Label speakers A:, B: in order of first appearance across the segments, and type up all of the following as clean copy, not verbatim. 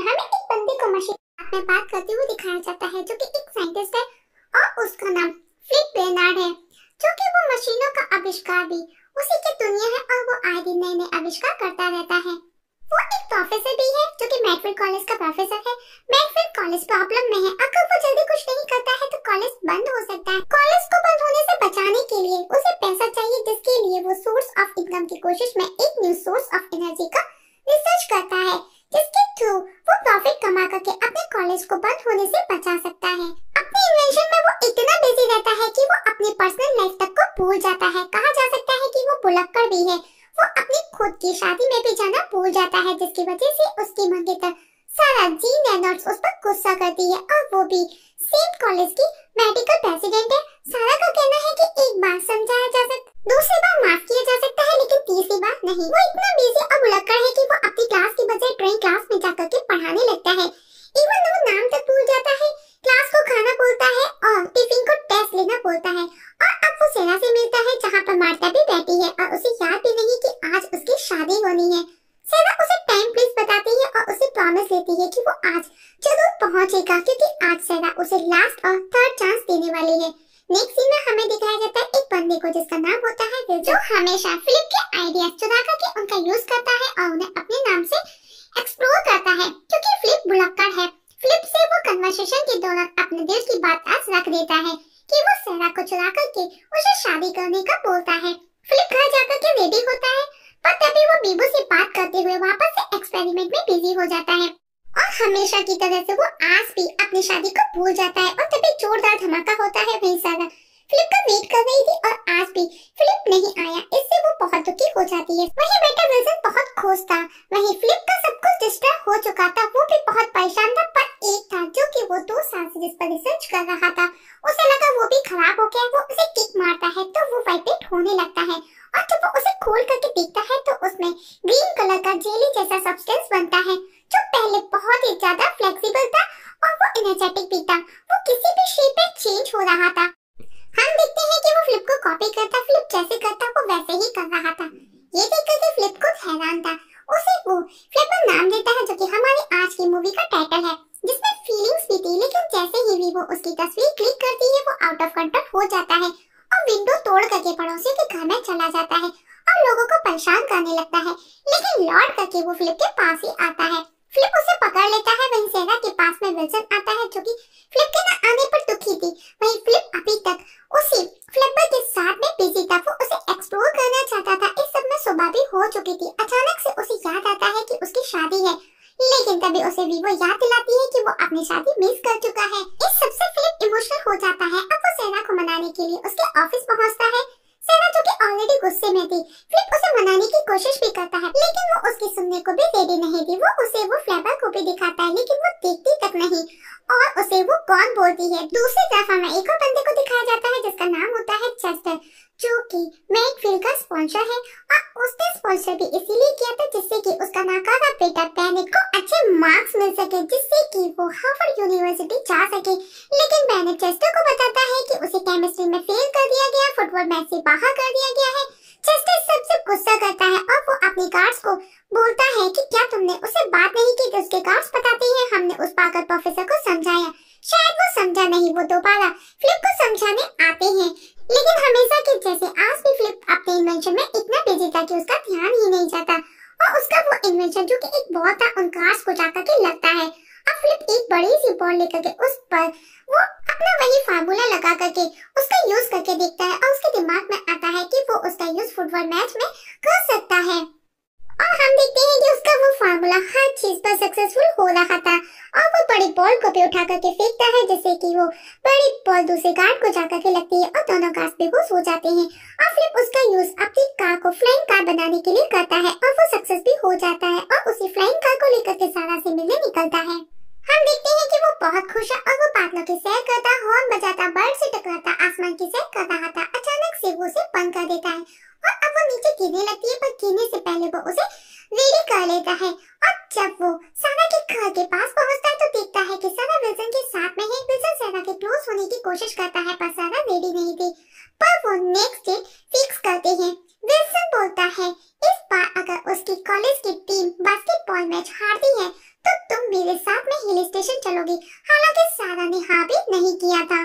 A: हमें एक बंदे को मशीन में बात करते हुए दिखाया जाता है जो कि एक साइंटिस्ट है और उसका नाम फ्लिप बेनार्ड है, जो कि वो मशीनों का आविष्कार भी उसी की दुनिया है और वो आए दिन नए नए आविष्कार करता रहता है। वो एक प्रोफेसर भी है जो कि मैकफील्ड कॉलेज का प्रोफेसर है। मैकफील्ड कॉलेज प्रॉब्लम में है, अगर वो जल्दी कुछ नहीं करता है तो कॉलेज बंद हो सकता है। कॉलेज को बंद होने से बचाने के लिए उसे पैसा चाहिए, जिसके लिए वो सोर्स ऑफ इनकम की कोशिश में एक न्यू सोर्स ऑफ एनर्जी का रिसर्च करता है, जिसके थ्रू वो प्रॉफिट कमा करके अपने कॉलेज को बंद होने से बचा सकता है। अपने इन्वेंशन में वो इतना बिजी रहता है कि वो अपनी पर्सनल लाइफ तक को भूल जाता है। कहा जा सकता है कि वो भुलक्कड़ भी है। वो अपनी खुद की शादी में भी जाना भूल जाता है, जिसकी वजह से उसकी मंगेतर सारा जीन रेनॉल्ड्स उस पर गुस्सा करती है और वो भी सेम कॉलेज की मेडिकल प्रेसिडेंट है। सारा का कहना है कि एक बार समझाया जा सकता, दूसरी बार माफ किया जा सकता है, लेकिन तीसरी बार नहीं। वो इतना बिजी और भुलक्कड़ है कि वो अपनी क्लास की बजाय ड्राइंग क्लास में जाकर के पढ़ाने लगता है। इवन वो नाम तक भूल जाता है, क्लास को खाना बोलता है और टिफिन को टेस्ट लेना बोलता है। और अब वो सेना से मिलता है जहाँ पर मार्ता भी बैठी है और उसे याद भी नहीं कि आज उसकी शादी होनी है। सेना उसे टाइम प्लीज बताती है और उसे प्रॉमिस देती है कि वो आज जरूर पहुंचेगा, क्योंकि आज सेना उसे लास्ट और थर्ड चांस देने वाली है। नेक्स्ट सीन में हमें दिखाया जाता है एक बंदे को जिसका नाम होता है विल, जो हमेशा फिलिप के आइडिया चुरा करके उनका यूज करता है और उन्हें अपने नाम से एक्सप्लोर करता है। क्योंकि फिलिप भुलक्कड़ है, फिलिप से वो कन्वर्सेशन के दौरान अपने दिल की बात आज रख देता है कि वो सेना को चुरा करके उसे शादी करने का बोलता है। फिलिप घर जाकर के रेडी होता है, पर तभी वो बीबू से बात करते हुए वापस से एक्सपेरिमेंट में बिजी हो जाता है और हमेशा की तरह से वो आज भी अपनी शादी को भूल जाता है। और तभी जोरदार धमाका होता है। वहीं सारा फिलिप का वेट कर रही थी और आज भी फिलिप नहीं आया, इससे वो बहुत दुखी हो जाती है। वहीं बेटा विल्सन बहुत खुश था। वहीं फिलिप का सब कुछ डिस्ट्रैक्ट हो चुका था, वो भी बहुत परेशान था। पर एक था जो कि वो 2 साल से जिस पर रिसर्च कर रहा था, उसे लगा वो भी खराब हो गया। वो उसे किक मारता है तो वो वाइब्रेट होने लगता है और जब वो उसे खोल करके देखता है तो उसमें ग्रीन कलर का जेली जैसा सब्सटेंस बनता है, जो पहले बहुत ही ज्यादा फ्लेक्सिबल था और वो एनर्जेटिक भी था। वो किसी भी शेप में चेंज हो रहा था। हम देखते हैं कि वो फ्लिप को कॉपी करता, फ्लिप जैसे करता वो वैसे ही कर रहा था। ये देखकर के फ्लिप को हैरान था। उसे वो फ्लिपर नाम देता है, जो कि हमारी आज की मूवी का टाइटल है, जिसमें फीलिंग्स भी थी। लेकिन जैसे ही वो उसकी तस्वीर क्लिक करती है वो आउट ऑफ कंट्रोल हो जाता है और विंडो तोड़ करके पड़ोसी के घर में चला जाता है और लोगों को परेशान करने लगता है। लेकिन लौट करके वो फ्लिप के पास ही आता है। फ्लिप उसे पकड़ लेता है। वहीं सेना के पास में विल्सन आता है, जो कि फ्लिप के न आने पर दुखी थी। वहीं फ्लिप अभी तक उसी फ्लिपर के साथ में बिजी था, वो उसे एक्सप्लोर करना चाहता था। इस सब में सुबह भी हो चुकी थी। अचानक से उसे याद आता है कि उसकी शादी है, लेकिन तभी उसे वीवो याद दिलाती है कि वो अपनी शादी मिस कर चुका है। इस सबसे फिलिप इमोशनल हो जाता है। अब वो सेना को मनाने के लिए उसके ऑफिस पहुंचता है। सेना जो कि ऑलरेडी गुस्से में थी, फ्लिप उसे मनाने की कोशिश भी करता है, लेकिन वो उसकी सुनने को भी रेडी नहीं थी। वो उसे वो फ्लेवर को भी दिखाता है, लेकिन वो देखती तक नहीं और उसे वो कौन बोलती है। दूसरी तरफ हमें एक और बंदे को दिखाया जाता है जिसका नाम होता है चेस्टर, जो कि मैकफील्ड का स्पॉन्सर है और उसने स्पॉन्सर भी इसीलिए किया था जिससे कि उसका नाकारा बेटा बेनेट को अच्छे मार्क्स मिल सके, जिससे कि वो हार्वर्ड यूनिवर्सिटी जा सके। लेकिन बेनेट चेस्टर को बताता है कि उसे केमिस्ट्री में फेल कर दिया गया, फुटबॉल मैच से बाहर कर दिया गया है। चेस्टर सबसे गुस्सा करता है और वो अपने गार्ड्स को बोलता है कि क्या तुमने उसे बात नहीं की। उसके गार्ड्स बताते हैं हमने उस पागल प्रोफेसर को समझाया, शायद वो समझा नहीं। वो दोबारा फ्लिप को समझाने आते हैं, लेकिन हमेशा के जैसे आज भी फ्लिप अपने इन्वेंशन में इतना बिजी था कि उसका ध्यान ही नहीं जाता और उसका वो इन्वेंशन जो कि एक बॉल था उन कार्ड्स को जाकर के लगता है। अब फ्लिप एक बड़ी सी बॉल लेकर के उस पर वो अपना वही फार्मूला लगा करके उसका यूज करके देखता है और उसके दिमाग में आता है कि वो उसका यूज फुटबॉल मैच में कर सकता है। और हम देखते हैं कि उसका वो फार्मूला हर चीज पर सक्सेसफुल हो रहा था और वो बड़ी बॉल को भी उठा करके फेंकता है, जिससे कि वो बड़ी बॉल दूसरे गार्ड को जाकर के लगती है और दोनों गार्ड बेहोश हो जाते हैं। और फ्लिप उसका यूज अपनी कार को फ्लाइंग कार बनाने के लिए करता है और वो सक्सेस भी हो जाता है और उसी फ्लाइंग कार को लेकर के सारा से मिलने निकलता है। हम देखते हैं कि वो बहुत खुश है और वो बादलों की सैर करता, हॉर्न बजाता, बर्ड से टकराता, आसमान की सैर कर रहा था। अचानक से वो उसे बंद कर देता है और अब वो नीचे गिरने लगती है, पर गिरने से पहले वो उसे रेडी कर लेता है। और जब वो सारा के घर के पास पहुंचता है तो देखता है कि सारा विल्सन के साथ में है। विल्सन सारा के क्लोज होने की कोशिश करता है, पर सारा रेडी नहीं थी। पर वो नेक्स्ट डे फिक्स करते हैं। विल्सन बोलता है इस बार अगर उसकी कॉलेज की टीम बास्केटबॉल मैच हारती है तो तुम मेरे साथ में हिल स्टेशन चलोगी। हालांकि सारा ने हाँ भी नहीं किया था।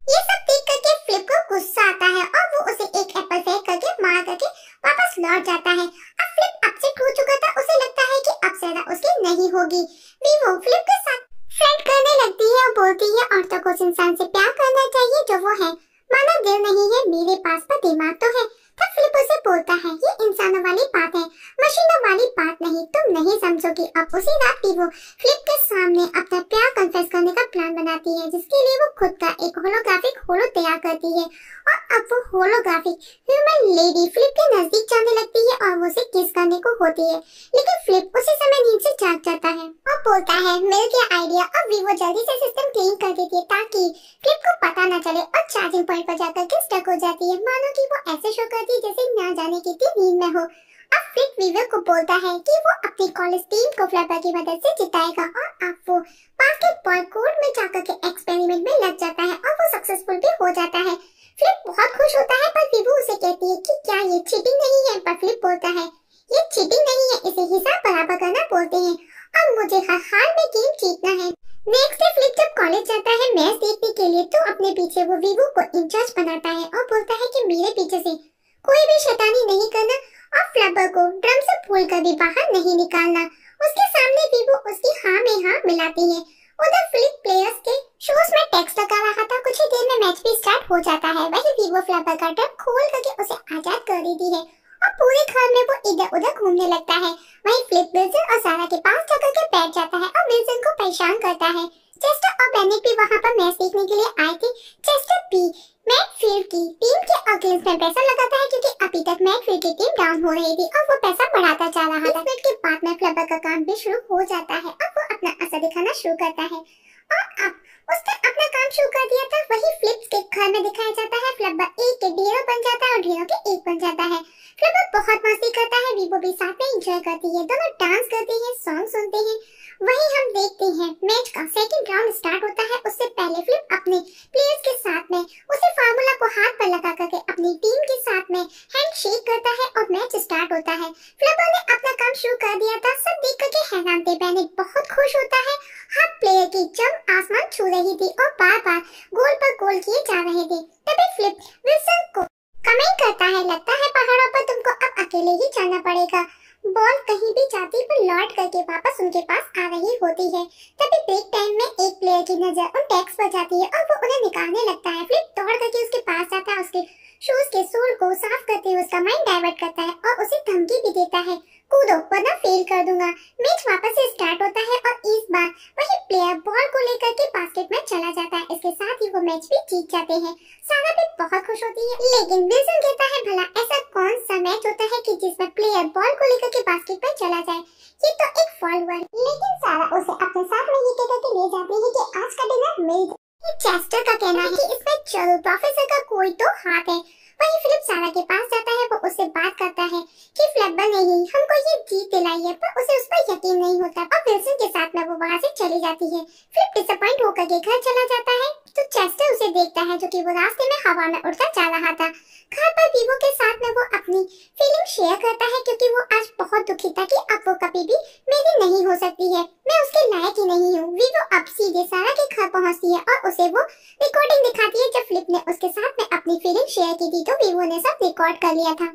A: ये सब देख करके फ्लिप को गुस्सा आता है और वो उसे एक एप्पल फेंक करके मार करके वापस लौट जाता है। अब फ्लिप अपसेट हो चुका था, उसे लगता है कि अब सैरा उसकी नहीं होगी। वीवो फ्लिप के साथ फ्लर्ट करने लगती है और बोलती है औरतों को उस इंसान से प्यार करना चाहिए जो वो है। माना दिल नहीं है मेरे पास पर दिमाग तो है। तब फ्लिप उसे बोलता है ये इंसानों वाली बात है, मशीनों वाली बात नहीं, तुम नहीं समझोगी। अब उसी रात वीवो फ्लिप के सामने अपना प्यार कन्फेस करने का प्लान बनाती है, जिसके लिए वो खुद का एक होलोग्राफिक होलो तैयार करती है। और अब वो होलोग्राफिक ह्यूमन लेडी फ्लिप के नजदीक जाने लगती है और वो उसे किस करने को होती है, लेकिन फ्लिप उसी समय नींद से जाग जाता है और बोलता है मिल गया आइडिया। अब वीवो जल्दी से सिस्टम क्लीन कर देती है ताकि फ्लिप को पता न चले और चार्जिंग पॉइंट पर जाकर के स्टक हो जाती है, मानो कि वो ऐसे शो करती है जैसे ना जाने कितनी नींद में हो। अब फ्लिप वीवो को बोलता है कि वो अपनी कॉलेज टीम को फ्लैपर की मदद से जिताएगा और अब वो बास्केटबॉल कोर्ट में जाकर के एक्सपेरिमेंट में लग जाता है और वो सक्सेसफुल भी हो जाता है। फ्लिप बहुत खुश होता है पर वीवो उसे कहती है कि क्या ये चीटिंग नहीं है, पर फ्लिप बोलता है ये चीटिंग नहीं है, इसे हिसाब बराबर करना बोलते हैं और मुझे हर हाल में गेम जीतना है। नेक्स्ट डे फ्लिप जब कॉलेज जाता है मैच देखने के लिए तो अपने पीछे वो वीवो को इंचार्ज बनाता है और बोलता है कि मेरे पीछे से कोई भी शैतानी नहीं करना और फ्लैपर को ड्रम से फूल कर भी बाहर नहीं निकालना। उसके सामने वीवो उसकी हाँ में हाँ मिलाती है। उधर फ्लिप प्लेयर्स के शूज में टेक्स्ट लगा रहा था। कुछ ही देर में मैच भी स्टार्ट हो जाता है। वही वीवो फ्लैपर का ड्रम खोल करके उसे आजाद कर देती है और पूरे घर में वो इधर उधर घूमने लगता है। वही फ्लिप विल्सन और सारा के पास जाकर के बैठ जाता है और विल्सन को परेशान करता है। चेस्टर और बेनेट भी वहाँ पर मैच देखने के लिए आए थे। चेस्टर भी मैकफील्ड की टीम के अगेंस्ट में पैसा लगाता है क्योंकि अभी तक मैकफील्ड की टीम डाउन हो रही थी और वो पैसा बढ़ाता जा रहा था। के बाद में फ्लैपर का काम भी शुरू हो जाता है और वो अपना असर दिखाना शुरू करता है और अब उसने अपना काम शुरू कर दिया था। वही फ्लिप्स के घर में दिखाया जाता है। फ्लैपर एक के ढेरों बन जाता है और ढेरों के एक बन जाता है। फ्लैपर बहुत मस्ती करता है, वीवो भी साथ में एंजॉय करती है, दोनों डांस करते हैं, सॉन्ग सुनते हैं। वहीं हम देखते हैं मैच का सेकंड राउंड स्टार्ट होता है। उससे पहले फ्लिप अपने प्लेयर्स के साथ में उसे फार्मूला को हाथ पर लगा करके अपनी टीम के साथ में हैंडशेक करता है और मैच स्टार्ट होता है। फ्लिपर ने अपना काम शुरू कर दिया था। सब देख करके हैरान थे। बेनेट बहुत खुश होता है। हर प्लेयर की जंप आसमान छू रही थी और बार बार गोल पर गोल किए जा रहे थे। तभी फ्लिप विल्सन को कमेंट करता है लगता है पहाड़ों पर तुमको अब अकेले ही जाना पड़ेगा। बॉल कहीं भी जाती पर लौट करके वापस उनके पास आ रही होती है। तभी ब्रेक टाइम में एक प्लेयर की नजर उन टैग्स पर जाती है और वो उन्हें निकालने लगता है। फ्लिप दौड़ करके उसके पास जाता है, उसके शूज के सोल को साफ करते हुए उसका माइंड डाइवर्ट करता है और उसे धमकी भी देता है कूदो वरना फेल कर दूंगा। मैच वापस से स्टार्ट होता है और इस बार वही प्लेयर बॉल को लेकर के बास्केट में चला जाता है। इसके साथ ही वो मैच भी जीत जाते हैं। सारा भी बहुत खुश होती है, लेकिन विल्सन कहता है भला ऐसा कौन सा मैच होता है कि जिसमें प्लेयर बॉल को लेकर के बास्केट में चला जाए, ये तो एक फॉल हुआ। लेकिन सारा उसे अपने साथ में ये कहकर के ले जाती है कि आज का डिनर मिल जाए। चेस्टर का कहना है कि इसमें जरूर प्रोफेसर का कोई तो हाथ है। वही फिलिप सारा के पास जाता है। वो उससे बात करता है कि फ्लैपर ने ही हमको ये जीत दिलाई है, पर उसे उस पर यकीन नहीं होता और विल्सन के साथ में वो वहाँ से चली जाती है। फिलिप डिसअपॉइंट होकर के घर चला जाता है तो चेस्टर उसे देखता है जो कि वो रास्ते में हवा में उड़ता जा रहा था। घर पर वीवो के साथ में वो अपनी फीलिंग शेयर करता है क्योंकि वो आज बहुत दुखी था कि अब वो कभी भी मेरी नहीं हो सकती है, मैं उसके लायक ही नहीं हूँ। वीवो अब सीधे सारा के घर पहुँचती है और उसे वो रिकॉर्डिंग दिखाती है जब फ्लिप ने उसके साथ में अपनी फीलिंग शेयर की थी, तो वीवो ने सब रिकॉर्ड कर लिया था।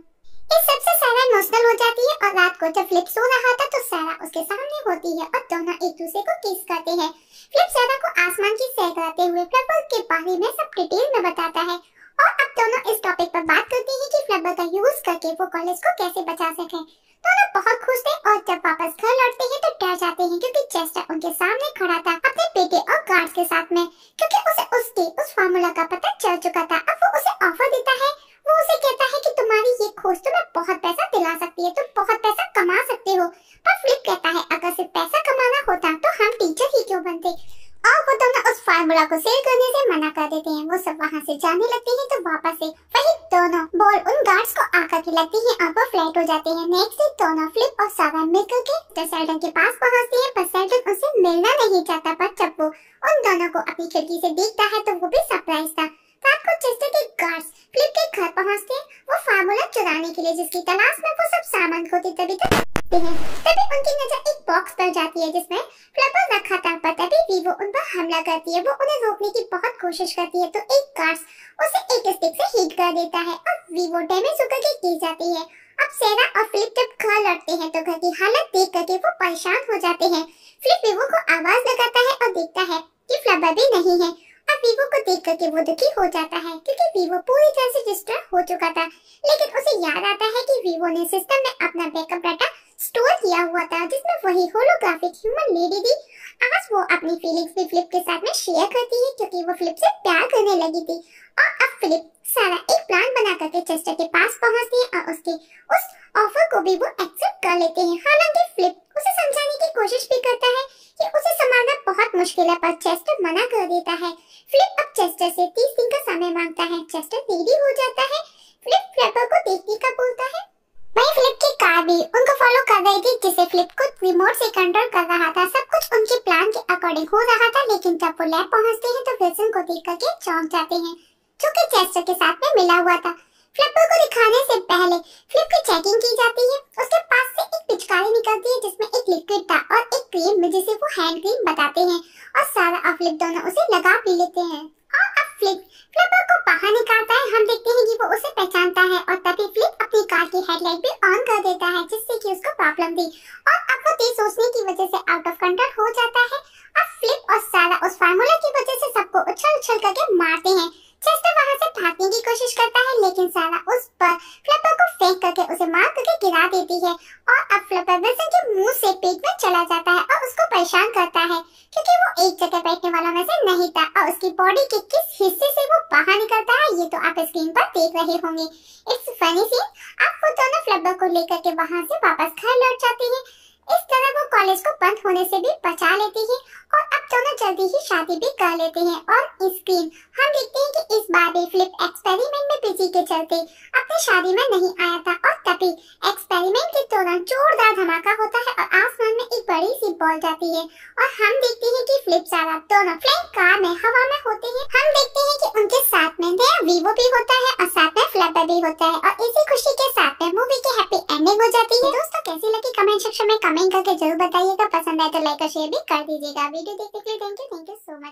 A: इस सबसे सारा इमोशनल हो जाती है और रात को जब फ्लिप सो रहा था तो सारा उसके सामने होती है और दोनों एक दूसरे को किस करते हैं। फ्लिप सारा को आसमान की सैर कराते हुए फ्लैपर के बारे में सब डिटेल में बताता है और अब दोनों इस टॉपिक पर बात करते हैं कि फ्लैपर का यूज करके वो कॉलेज को कैसे बचा सके। दोनों बहुत खुश थे और जब वापस घर लौटते हैं तो डर जाते हैं क्योंकि चेस्टर उनके सामने खड़ा था अपने बेटे और गार्ड्स के साथ में, क्योंकि उसे उसके उस फार्मूला का पता चल चुका था। अब वो उसे ऑफर देता है। वो उसे कहता है कि तुम्हारी ये खोज तुम्हें बहुत पैसा दिला सकती है, तुम बहुत पैसा कमा सकते हो। पर फ्लिप कहता है अगर सिर्फ पैसा कमाना होता तो हम टीचर ही क्यों बनते, और वो दोनों उस फार्मूला को सेल करने से मना कर देते हैं। वो सब वहाँ से जाने लगते हैं तो वापस से वही दोनों बॉल उन गार्ड्स को आकर के लगती है और वो फ्लैट हो जाते हैं। नेक्स्ट डे दोनों फ्लिप और सारा मिलकर के सेल्डन के पास पहुँचते हैं, पर सेल्डन उसे मिलना नहीं चाहता। पर जब वो उन दोनों को अपनी खिड़की से देखता है तो वो भी सरप्राइज था। रात को चेस्टर के गार्ड्स फ्लिप के घर पहुंचते हैं वो फार्मूला चुराने के लिए, जिसकी तलाश में वो सब सामान खोते तभी उनकी नजर एक बॉक्स पर जाती है जिसमें फ्लिपर रखा था, पर तभी वीवो उन पर हमला करती है। वो उन्हें रोकने की बहुत कोशिश करती है तो एक गार्ड्स उसे एक स्टिक से हिट कर देता है और वीवो डैमेज होकर के गिर जाती है। अब सेरा और फिलिप जब घर लौटते हैं तो घर की हालत देख करके वो परेशान हो जाते हैं। फिलिप वीवो को आवाज लगाता है और देखता है कि फ्लिपर भी नहीं है। अब वीवो को देख करके वो दुखी हो जाता है क्योंकि वीवो पूरी तरह से डिस्ट्रॉय हो चुका था, लेकिन उसे याद आता है कि वीवो ने सिस्टम में अपना बैकअप डाटा स्टोर किया हुआ था जिसमें वही होलोग्राफिक ह्यूमन लेडी थी। आज वो अपनी फीलिंग्स भी फिलिप के साथ में शेयर करती है क्योंकि वो फिलिप से प्यार करने लगी थी। और अब फिलिप सारा एक प्लान बना करके चेस्टर के पास पहुंचती है और उसके उस ऑफर को भी वो एक्सेप्ट कर लेते हैं। हालांकि फिलिप उसे समझाने की कोशिश भी करता है कि उसे संभालना बहुत मुश्किल है, पर चेस्टर मना कर देता है। फिलिप अब चेस्टर से 30 दिन का समय मांगता है। चेस्टर रेडी हो जाता है। फिलिप फ्लिपर को देखने का बोलता है। वही फिलिप की कार भी उनको फॉलो कर रही थी जिसे फिलिप को रिमोट से कंट्रोल कर रहा था। सब कुछ उनके प्लान के अकॉर्डिंग हो रहा था, लेकिन जब वो लैब पहुंचते हैं तो विल्सन को देख करके चौंक जाते हैं जो कि चेस्टर के साथ में मिला हुआ था। फ्लिपर को दिखाने से पहले फिलिप की चेकिंग की जाती है। उसके पास से एक पिचकारी निकलती है जिसमें एक लिक्विड था और एक क्रीम जिसे वो हैंड क्रीम बताते हैं और सारा और फिलिप दोनों उसे लगा भी लेते हैं। और अब फ्लिपर को बाहर निकालता है। हम देखते हैं कि वो उसे पहचानता है और तभी फिलिप अपनी कार की हेडलाइट भी ऑन कर देता है जिससे कि उसको प्रॉब्लम थी और अब वो तेज सोचने की वजह से आउट ऑफ कंट्रोल हो जाता है। अब फिलिप और सारा उस फार्मूला की वजह से सबको उछल करके मारते हैं। चेस्टर वहां से भागने की कोशिश करता है, लेकिन सारा उस पर फ्लिपर को फेंक करके उसे मार करके गिरा देती है और अब फ्लिपर विल्सन के मुंह से पेट में चला जाता है और उसको परेशान करता है क्योंकि वो एक जगह बैठने वालों में से नहीं था और उसकी बॉडी के किस हिस्से से वो बाहर निकलता है ये तो आप स्क्रीन पर देख रहे होंगे। It's funny scene. अब वो दोनों फ्लिपर को लेकर के वहां से वापस घर लौट जाते हैं। इस तरह वो कॉलेज को बंद होने से भी बचा लेती है और अब दोनों जल्दी ही शादी भी कर लेते हैं। और स्क्रीन हम देखते हैं कि इस बार भी फिलिप एक्सपेरिमेंट में बिजी के चलते अपनी शादी में नहीं आया था और तभी एक्सपेरिमेंट के दौरान जोरदार धमाका होता है और आसमान में एक बड़ी सी बॉल जाती है और हम देखते हैं कि फिलिप सारा दोनों फ्लाइंग कार में हवा में होते हैं। हम देखते हैं कि उनके साथ में नया वीवो भी होता है और साथ में फ्लिपर भी होता है और इसी खुशी के साथ में मूवी की हैप्पी एंडिंग हो जाती है। दोस्तों कैसी लगी कमेंट सेक्शन में कमेंट करके जरूर बताइएगा। पसंद आए तो लाइक और शेयर भी कर दीजिएगा। वीडियो देखने के लिए थैंक यू सो मच।